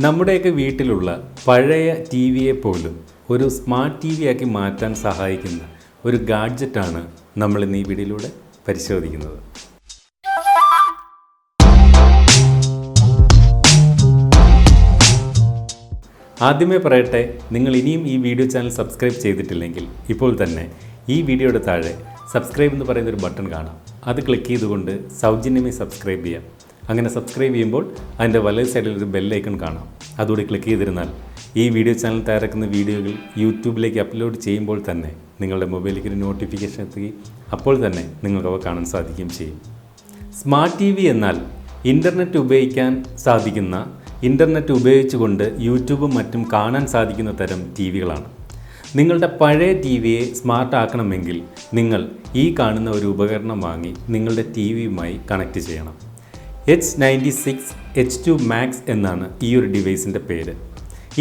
നമ്മുടെയൊക്കെ വീട്ടിലുള്ള പഴയ ടി വിയെ പോലും ഒരു സ്മാർട്ട് ടി വി ആക്കി മാറ്റാൻ സഹായിക്കുന്ന ഒരു ഗാഡ്ജറ്റാണ് നമ്മൾ ഇന്ന് ഈ വീഡിയോയിലൂടെ പരിശോധിക്കുന്നത്. ആദ്യമേ പറയട്ടെ, നിങ്ങൾ ഇനിയും ഈ വീഡിയോ ചാനൽ സബ്സ്ക്രൈബ് ചെയ്തിട്ടില്ലെങ്കിൽ ഇപ്പോൾ തന്നെ ഈ വീഡിയോയുടെ താഴെ സബ്സ്ക്രൈബ് എന്ന് പറയുന്നൊരു ബട്ടൺ കാണാം. അത് ക്ലിക്ക് ചെയ്തുകൊണ്ട് സൗജന്യമായി സബ്സ്ക്രൈബ് ചെയ്യാം. അങ്ങനെ സബ്സ്ക്രൈബ് ചെയ്യുമ്പോൾ അതിൻ്റെ വലത് സൈഡിൽ ഒരു ബെല്ലൈക്കൺ കാണാം. അതുകൂടി ക്ലിക്ക് ചെയ്തിരുന്നാൽ ഈ വീഡിയോ ചാനൽ തയ്യാറാക്കുന്ന വീഡിയോകൾ യൂട്യൂബിലേക്ക് അപ്ലോഡ് ചെയ്യുമ്പോൾ തന്നെ നിങ്ങളുടെ മൊബൈലിലേക്ക് ഒരു നോട്ടിഫിക്കേഷൻ എത്തുകയും അപ്പോൾ തന്നെ നിങ്ങൾക്കവ കാണാൻ സാധിക്കുകയും ചെയ്യും. സ്മാർട്ട് ടി വി എന്നാൽ ഇൻ്റർനെറ്റ് ഉപയോഗിക്കാൻ സാധിക്കുന്ന, ഇൻ്റർനെറ്റ് ഉപയോഗിച്ചുകൊണ്ട് യൂട്യൂബും മറ്റും കാണാൻ സാധിക്കുന്ന തരം ടി വികളാണ്. നിങ്ങളുടെ പഴയ ടി വിയെ സ്മാർട്ട് ആക്കണമെങ്കിൽ നിങ്ങൾ ഈ കാണുന്ന ഒരു ഉപകരണം വാങ്ങി നിങ്ങളുടെ ടി വിയുമായി കണക്ട് ചെയ്യണം. H96 H2 Max എന്നാണ് ഈ ഒരു ഡിവൈസിൻ്റെ പേര്.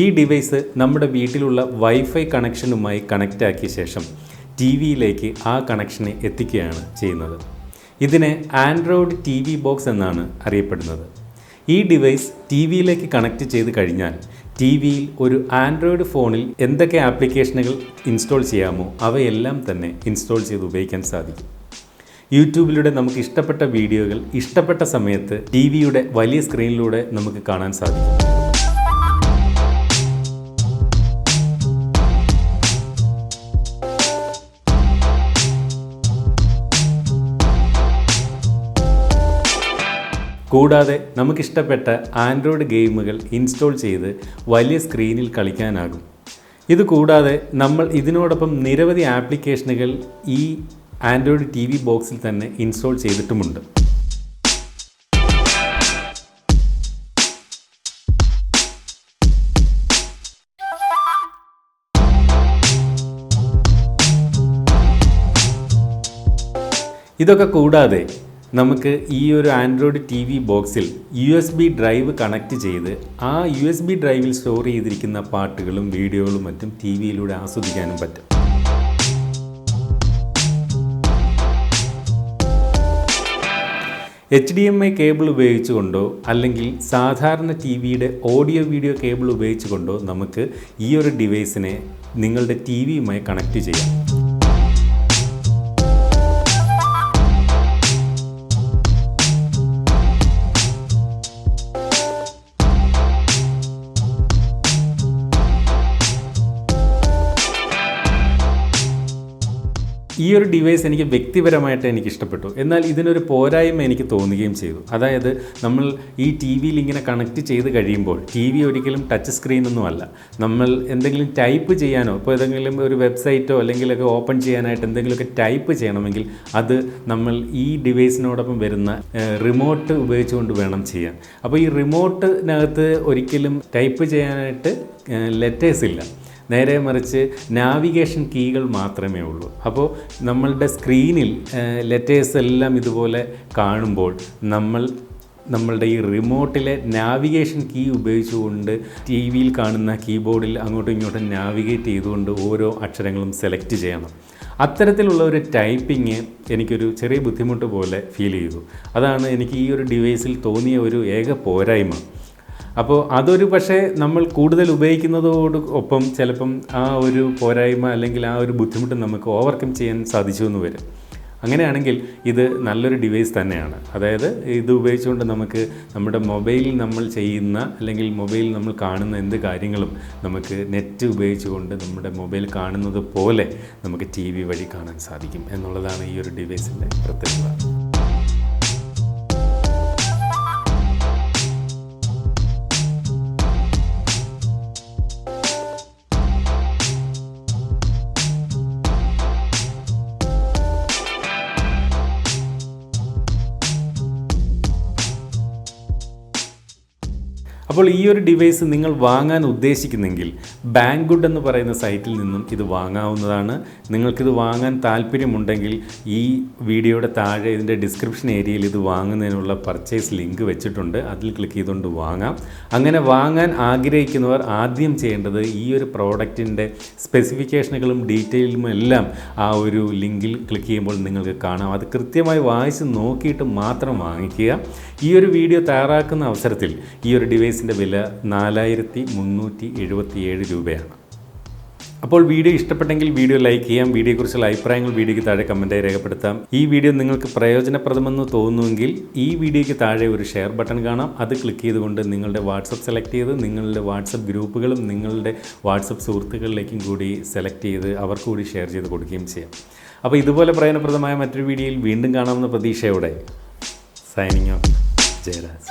ഈ ഡിവൈസ് നമ്മുടെ വീട്ടിലുള്ള വൈഫൈ കണക്ഷനുമായി കണക്റ്റ് ആക്കിയ ശേഷം ടി വിയിലേക്ക് ആ കണക്ഷനെ എത്തിക്കുകയാണ് ചെയ്യുന്നത്. ഇതിനെ ആൻഡ്രോയിഡ് ടി വി ബോക്സ് എന്നാണ് അറിയപ്പെടുന്നത്. ഈ ഡിവൈസ് ടി വിയിലേക്ക് കണക്റ്റ് ചെയ്ത് കഴിഞ്ഞാൽ ടി വിയിൽ ഒരു ആൻഡ്രോയിഡ് ഫോണിൽ എന്തൊക്കെ ആപ്ലിക്കേഷനുകൾ ഇൻസ്റ്റാൾ ചെയ്യാമോ അവയെല്ലാം തന്നെ ഇൻസ്റ്റാൾ ചെയ്ത് ഉപയോഗിക്കാൻ സാധിക്കും. യൂട്യൂബിലൂടെ നമുക്ക് ഇഷ്ടപ്പെട്ട വീഡിയോകൾ ഇഷ്ടപ്പെട്ട സമയത്ത് ടി വിയുടെ വലിയ സ്ക്രീനിലൂടെ നമുക്ക് കാണാൻ സാധിക്കും. കൂടാതെ നമുക്കിഷ്ടപ്പെട്ട ആൻഡ്രോയിഡ് ഗെയിമുകൾ ഇൻസ്റ്റാൾ ചെയ്ത് വലിയ സ്ക്രീനിൽ കളിക്കാനാകും. ഇതുകൂടാതെ നമ്മൾ ഇതിനോടൊപ്പം നിരവധി ആപ്ലിക്കേഷനുകൾ ഈ ആൻഡ്രോയിഡ് ടി വി ബോക്സിൽ തന്നെ ഇൻസ്റ്റാൾ ചെയ്തിട്ടുമുണ്ട്. ഇതൊക്കെ കൂടാതെ നമുക്ക് ഈ ഒരു ആൻഡ്രോയിഡ് ടി വി ബോക്സിൽ USB ഡ്രൈവ് കണക്റ്റ് ചെയ്ത് ആ USB ഡ്രൈവിൽ സ്റ്റോർ ചെയ്തിരിക്കുന്ന പാട്ടുകളും വീഡിയോകളും മറ്റും ടി വിയിലൂടെ ആസ്വദിക്കാനും പറ്റും. HDMI കേബിൾ ഉപയോഗിച്ചുകൊണ്ടോ അല്ലെങ്കിൽ സാധാരണ ടി വിയുടെ ഓഡിയോ വീഡിയോ കേബിൾ ഉപയോഗിച്ചുകൊണ്ടോ നമുക്ക് ഈ ഒരു ഡിവൈസിനെ നിങ്ങളുടെ ടി വിയുമായി കണക്റ്റ് ചെയ്യാം. ഈ ഒരു ഡിവൈസ് എനിക്ക് വ്യക്തിപരമായിട്ട് എനിക്ക് ഇഷ്ടപ്പെട്ടു. എന്നാൽ ഇതിനൊരു പോരായ്മ എനിക്ക് തോന്നുകയും ചെയ്തു. അതായത് നമ്മൾ ഈ ടി വിയിൽ ഇങ്ങനെ കണക്റ്റ് ചെയ്ത് കഴിയുമ്പോൾ ടി വി ഒരിക്കലും ടച്ച് സ്ക്രീനൊന്നും അല്ല. നമ്മൾ എന്തെങ്കിലും ടൈപ്പ് ചെയ്യാനോ ഇപ്പോൾ ഏതെങ്കിലും ഒരു വെബ്സൈറ്റോ അല്ലെങ്കിലൊക്കെ ഓപ്പൺ ചെയ്യാനായിട്ട് എന്തെങ്കിലുമൊക്കെ ടൈപ്പ് ചെയ്യണമെങ്കിൽ അത് നമ്മൾ ഈ ഡിവൈസിനോടൊപ്പം വരുന്ന റിമോട്ട് ഉപയോഗിച്ചുകൊണ്ട് വേണം ചെയ്യാൻ. അപ്പോൾ ഈ റിമോട്ടിനകത്ത് ഒരിക്കലും ടൈപ്പ് ചെയ്യാനായിട്ട് ലെറ്റേഴ്സ് ഇല്ല. നേരെ മറിച്ച് നാവിഗേഷൻ കീകൾ മാത്രമേ ഉള്ളൂ. അപ്പോൾ നമ്മളുടെ സ്ക്രീനിൽ ലെറ്റേഴ്സ് എല്ലാം ഇതുപോലെ കാണുമ്പോൾ നമ്മളുടെ ഈ റിമോട്ടിലെ നാവിഗേഷൻ കീ ഉപയോഗിച്ചുകൊണ്ട് ടി വിയിൽ കാണുന്ന കീബോർഡിൽ അങ്ങോട്ടും ഇങ്ങോട്ടും നാവിഗേറ്റ് ചെയ്തുകൊണ്ട് ഓരോ അക്ഷരങ്ങളും സെലക്ട് ചെയ്യണം. അത്തരത്തിലുള്ള ഒരു ടൈപ്പിങ് എനിക്കൊരു ചെറിയ ബുദ്ധിമുട്ട് പോലെ ഫീൽ ചെയ്തു. അതാണ് എനിക്ക് ഈ ഒരു ഡിവൈസിൽ തോന്നിയ ഒരു ഏക പോരായ്മ. അപ്പോൾ അതൊരു പക്ഷേ നമ്മൾ കൂടുതൽ ഉപയോഗിക്കുന്നതോട് ഒപ്പം ചിലപ്പം ആ ഒരു പോരായ്മ അല്ലെങ്കിൽ ആ ഒരു ബുദ്ധിമുട്ട് നമുക്ക് ഓവർകം ചെയ്യാൻ സാധിച്ചു എന്ന് വരും. അങ്ങനെയാണെങ്കിൽ ഇത് നല്ലൊരു ഡിവൈസ് തന്നെയാണ്. അതായത് ഇത് ഉപയോഗിച്ചുകൊണ്ട് നമുക്ക് നമ്മുടെ മൊബൈലിൽ നമ്മൾ ചെയ്യുന്ന അല്ലെങ്കിൽ മൊബൈലിൽ നമ്മൾ കാണുന്ന എന്ത് കാര്യങ്ങളും നമുക്ക് നെറ്റ് ഉപയോഗിച്ചുകൊണ്ട് നമ്മുടെ മൊബൈൽ കാണുന്നത് പോലെ നമുക്ക് ടി വി വഴി കാണാൻ സാധിക്കും എന്നുള്ളതാണ് ഈ ഒരു ഡിവൈസിൻ്റെ പ്രത്യേകത. അപ്പോൾ ഈ ഒരു ഡിവൈസ് നിങ്ങൾ വാങ്ങാൻ ഉദ്ദേശിക്കുന്നെങ്കിൽ ബാങ്ക്ഗുഡ് എന്ന് പറയുന്ന സൈറ്റിൽ നിന്നും ഇത് വാങ്ങാവുന്നതാണ്. നിങ്ങൾക്കിത് വാങ്ങാൻ താല്പര്യമുണ്ടെങ്കിൽ ഈ വീഡിയോയുടെ താഴെ ഇതിൻ്റെ ഡിസ്ക്രിപ്ഷൻ ഏരിയയിൽ ഇത് വാങ്ങുന്നതിനുള്ള പർച്ചേസ് ലിങ്ക് വെച്ചിട്ടുണ്ട്. അതിൽ ക്ലിക്ക് ചെയ്തുകൊണ്ട് വാങ്ങാം. അങ്ങനെ വാങ്ങാൻ ആഗ്രഹിക്കുന്നവർ ആദ്യം ചെയ്യേണ്ടത് ഈ ഒരു പ്രോഡക്റ്റിൻ്റെ സ്പെസിഫിക്കേഷനുകളും ഡീറ്റെയിലും എല്ലാം ആ ഒരു ലിങ്കിൽ ക്ലിക്ക് ചെയ്യുമ്പോൾ നിങ്ങൾക്ക് കാണാം. അത് കൃത്യമായി വായിച്ച് നോക്കിയിട്ട് മാത്രം വാങ്ങിക്കുക. ഈ ഒരു വീഡിയോ തയ്യാറാക്കുന്ന അവസരത്തിൽ ഈ ഒരു ഡിവൈസിൻ്റെ വില 4377 രൂപയാണ്. അപ്പോൾ വീഡിയോ ഇഷ്ടപ്പെട്ടെങ്കിൽ വീഡിയോ ലൈക്ക് ചെയ്യാം. വീഡിയോയെക്കുറിച്ചുള്ള അഭിപ്രായങ്ങൾ വീഡിയോയ്ക്ക് താഴെ കമൻറ്റായി രേഖപ്പെടുത്താം. ഈ വീഡിയോ നിങ്ങൾക്ക് പ്രയോജനപ്രദമെന്ന് തോന്നുമെങ്കിൽ ഈ വീഡിയോയ്ക്ക് താഴെ ഒരു ഷെയർ ബട്ടൺ കാണാം. അത് ക്ലിക്ക് ചെയ്തുകൊണ്ട് നിങ്ങളുടെ വാട്സപ്പ് സെലക്ട് ചെയ്ത് നിങ്ങളുടെ വാട്സപ്പ് ഗ്രൂപ്പുകളും നിങ്ങളുടെ വാട്സപ്പ് സുഹൃത്തുക്കളിലേക്കും കൂടി സെലക്ട് ചെയ്ത് അവർക്ക് കൂടി ഷെയർ ചെയ്ത് കൊടുക്കുകയും ചെയ്യാം. അപ്പോൾ ഇതുപോലെ പ്രയോജനപ്രദമായ മറ്റൊരു വീഡിയോയിൽ വീണ്ടും കാണാമെന്ന പ്രതീക്ഷയോടെ സൈനിങ് ഓഫ് ജയരാജ്.